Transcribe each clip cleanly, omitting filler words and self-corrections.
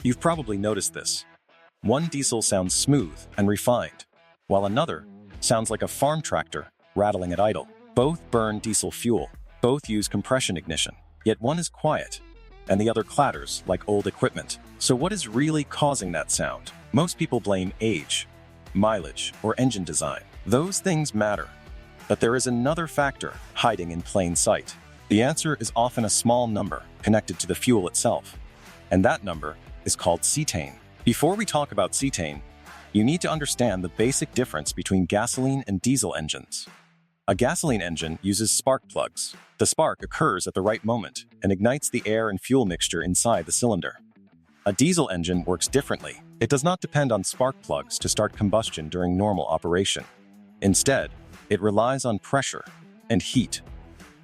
You've probably noticed this. One diesel sounds smooth and refined, while another sounds like a farm tractor rattling at idle. Both burn diesel fuel. Both use compression ignition. Yet one is quiet, and the other clatters like old equipment. So what is really causing that sound? Most people blame age, mileage, or engine design. Those things matter. But there is another factor hiding in plain sight. The answer is often a small number connected to the fuel itself. And that number is called cetane. Before we talk about cetane, you need to understand the basic difference between gasoline and diesel engines. A gasoline engine uses spark plugs. The spark occurs at the right moment and ignites the air and fuel mixture inside the cylinder. A diesel engine works differently. It does not depend on spark plugs to start combustion during normal operation. Instead, it relies on pressure and heat.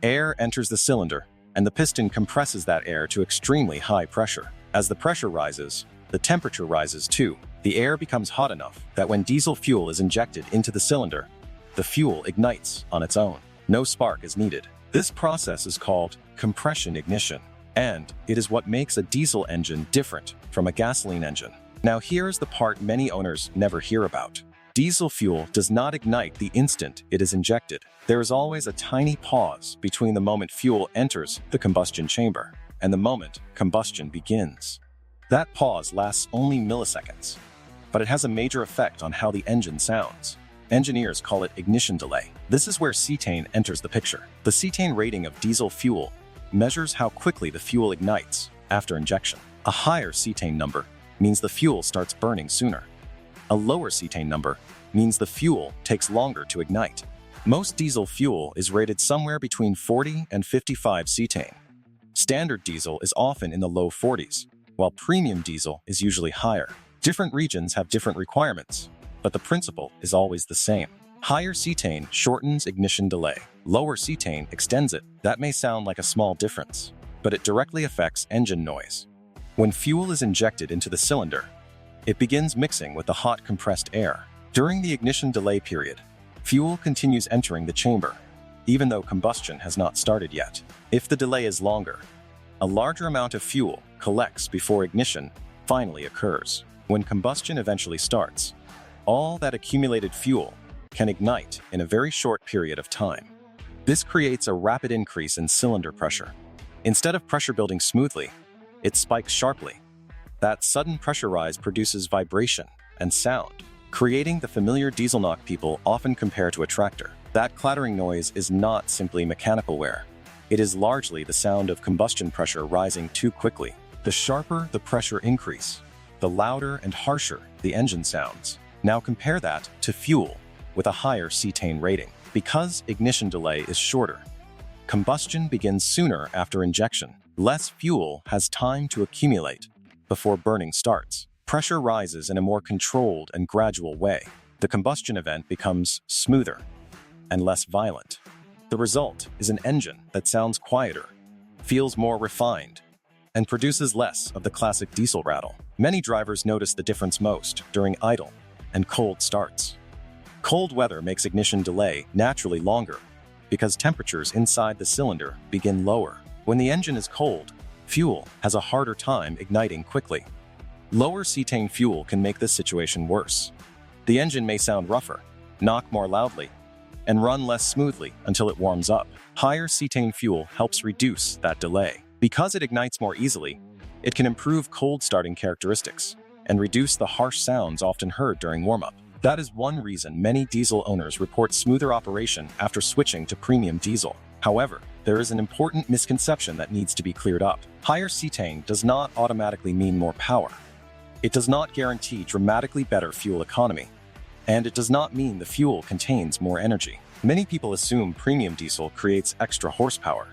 Air enters the cylinder, and the piston compresses that air to extremely high pressure. As the pressure rises, the temperature rises too. The air becomes hot enough that when diesel fuel is injected into the cylinder, the fuel ignites on its own. No spark is needed. This process is called compression ignition, and it is what makes a diesel engine different from a gasoline engine. Now here's the part many owners never hear about. Diesel fuel does not ignite the instant it is injected. There is always a tiny pause between the moment fuel enters the combustion chamber and the moment combustion begins. That pause lasts only milliseconds, but it has a major effect on how the engine sounds. Engineers call it ignition delay. This is where cetane enters the picture. The cetane rating of diesel fuel measures how quickly the fuel ignites after injection. A higher cetane number means the fuel starts burning sooner. A lower cetane number means the fuel takes longer to ignite. Most diesel fuel is rated somewhere between 40 and 55 cetane. Standard diesel is often in the low 40s, while premium diesel is usually higher. Different regions have different requirements, but the principle is always the same. Higher cetane shortens ignition delay. Lower cetane extends it. That may sound like a small difference, but it directly affects engine noise. When fuel is injected into the cylinder, it begins mixing with the hot compressed air. During the ignition delay period, fuel continues entering the chamber, even though combustion has not started yet. If the delay is longer, a larger amount of fuel collects before ignition finally occurs. When combustion eventually starts, all that accumulated fuel can ignite in a very short period of time. This creates a rapid increase in cylinder pressure. Instead of pressure building smoothly, it spikes sharply. That sudden pressure rise produces vibration and sound, creating the familiar diesel knock people often compare to a tractor. That clattering noise is not simply mechanical wear. It is largely the sound of combustion pressure rising too quickly. The sharper the pressure increase, the louder and harsher the engine sounds. Now compare that to fuel with a higher cetane rating. Because ignition delay is shorter, combustion begins sooner after injection. Less fuel has time to accumulate before burning starts. Pressure rises in a more controlled and gradual way. The combustion event becomes smoother and less violent. The result is an engine that sounds quieter, feels more refined, and produces less of the classic diesel rattle. Many drivers notice the difference most during idle and cold starts. Cold weather makes ignition delay naturally longer because temperatures inside the cylinder begin lower. When the engine is cold, fuel has a harder time igniting quickly. Lower cetane fuel can make this situation worse. The engine may sound rougher, knock more loudly, and run less smoothly until it warms up. Higher cetane fuel helps reduce that delay. Because it ignites more easily, it can improve cold starting characteristics and reduce the harsh sounds often heard during warm-up. That is one reason many diesel owners report smoother operation after switching to premium diesel. However, there is an important misconception that needs to be cleared up. Higher cetane does not automatically mean more power. It does not guarantee dramatically better fuel economy, and it does not mean the fuel contains more energy. Many people assume premium diesel creates extra horsepower,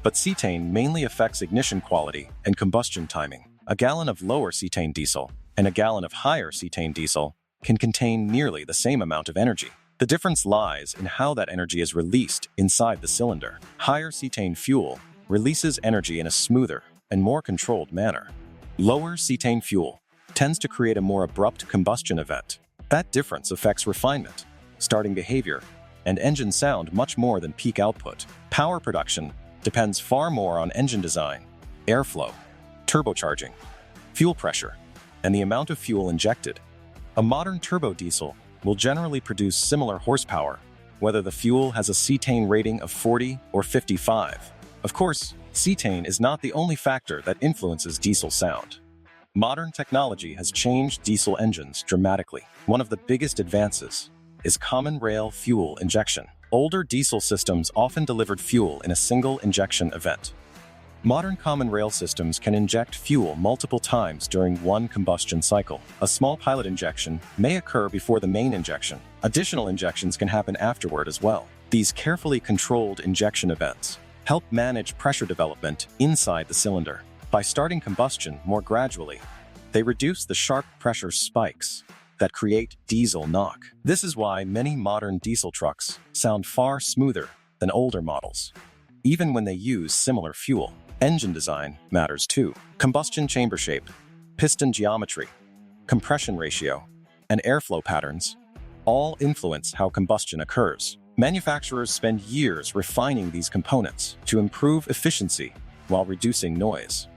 but cetane mainly affects ignition quality and combustion timing. A gallon of lower cetane diesel and a gallon of higher cetane diesel can contain nearly the same amount of energy. The difference lies in how that energy is released inside the cylinder. Higher cetane fuel releases energy in a smoother and more controlled manner. Lower cetane fuel tends to create a more abrupt combustion event. That difference affects refinement, starting behavior, and engine sound much more than peak output. Power production depends far more on engine design, airflow, turbocharging, fuel pressure, and the amount of fuel injected. A modern turbo diesel will generally produce similar horsepower, whether the fuel has a cetane rating of 40 or 55. Of course, cetane is not the only factor that influences diesel sound. Modern technology has changed diesel engines dramatically. One of the biggest advances is common rail fuel injection. Older diesel systems often delivered fuel in a single injection event. Modern common rail systems can inject fuel multiple times during one combustion cycle. A small pilot injection may occur before the main injection. Additional injections can happen afterward as well. These carefully controlled injection events help manage pressure development inside the cylinder. By starting combustion more gradually, they reduce the sharp pressure spikes that create diesel knock. This is why many modern diesel trucks sound far smoother than older models, even when they use similar fuel. Engine design matters too. Combustion chamber shape, piston geometry, compression ratio, and airflow patterns all influence how combustion occurs. Manufacturers spend years refining these components to improve efficiency while reducing noise.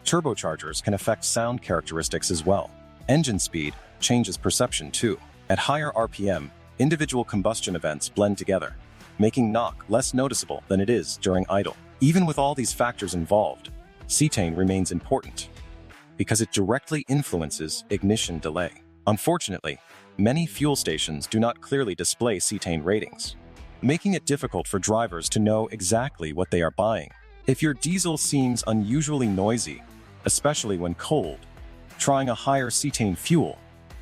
Turbochargers can affect sound characteristics as well. Engine speed changes perception too. At higher RPM, individual combustion events blend together, making knock less noticeable than it is during idle. Even with all these factors involved, cetane remains important because it directly influences ignition delay. Unfortunately, many fuel stations do not clearly display cetane ratings, making it difficult for drivers to know exactly what they are buying. If your diesel seems unusually noisy, especially when cold, trying a higher cetane fuel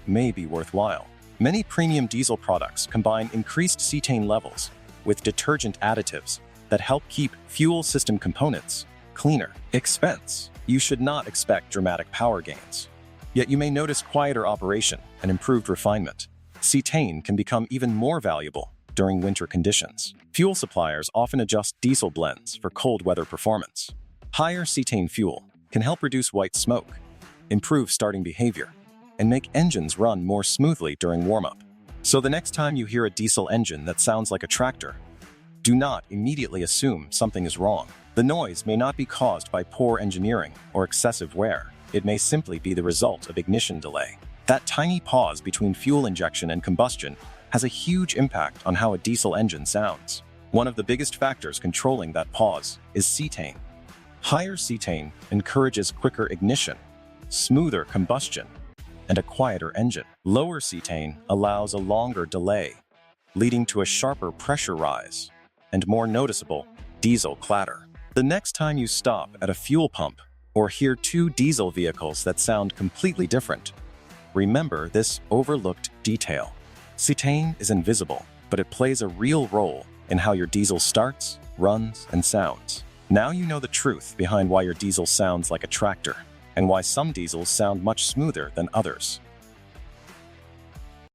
may be worthwhile. Many premium diesel products combine increased cetane levels with detergent additives that help keep fuel system components cleaner. Expense. You should not expect dramatic power gains, yet you may notice quieter operation and improved refinement. Cetane can become even more valuable during winter conditions. Fuel suppliers often adjust diesel blends for cold weather performance. Higher cetane fuel can help reduce white smoke, improve starting behavior, and make engines run more smoothly during warm-up. So the next time you hear a diesel engine that sounds like a tractor, do not immediately assume something is wrong. The noise may not be caused by poor engineering or excessive wear. It may simply be the result of ignition delay. That tiny pause between fuel injection and combustion has a huge impact on how a diesel engine sounds. One of the biggest factors controlling that pause is cetane. Higher cetane encourages quicker ignition, smoother combustion, and a quieter engine. Lower cetane allows a longer delay, leading to a sharper pressure rise and more noticeable diesel clatter. The next time you stop at a fuel pump or hear two diesel vehicles that sound completely different, remember this overlooked detail. Cetane is invisible, but it plays a real role in how your diesel starts, runs, and sounds. Now you know the truth behind why your diesel sounds like a tractor, and why some diesels sound much smoother than others.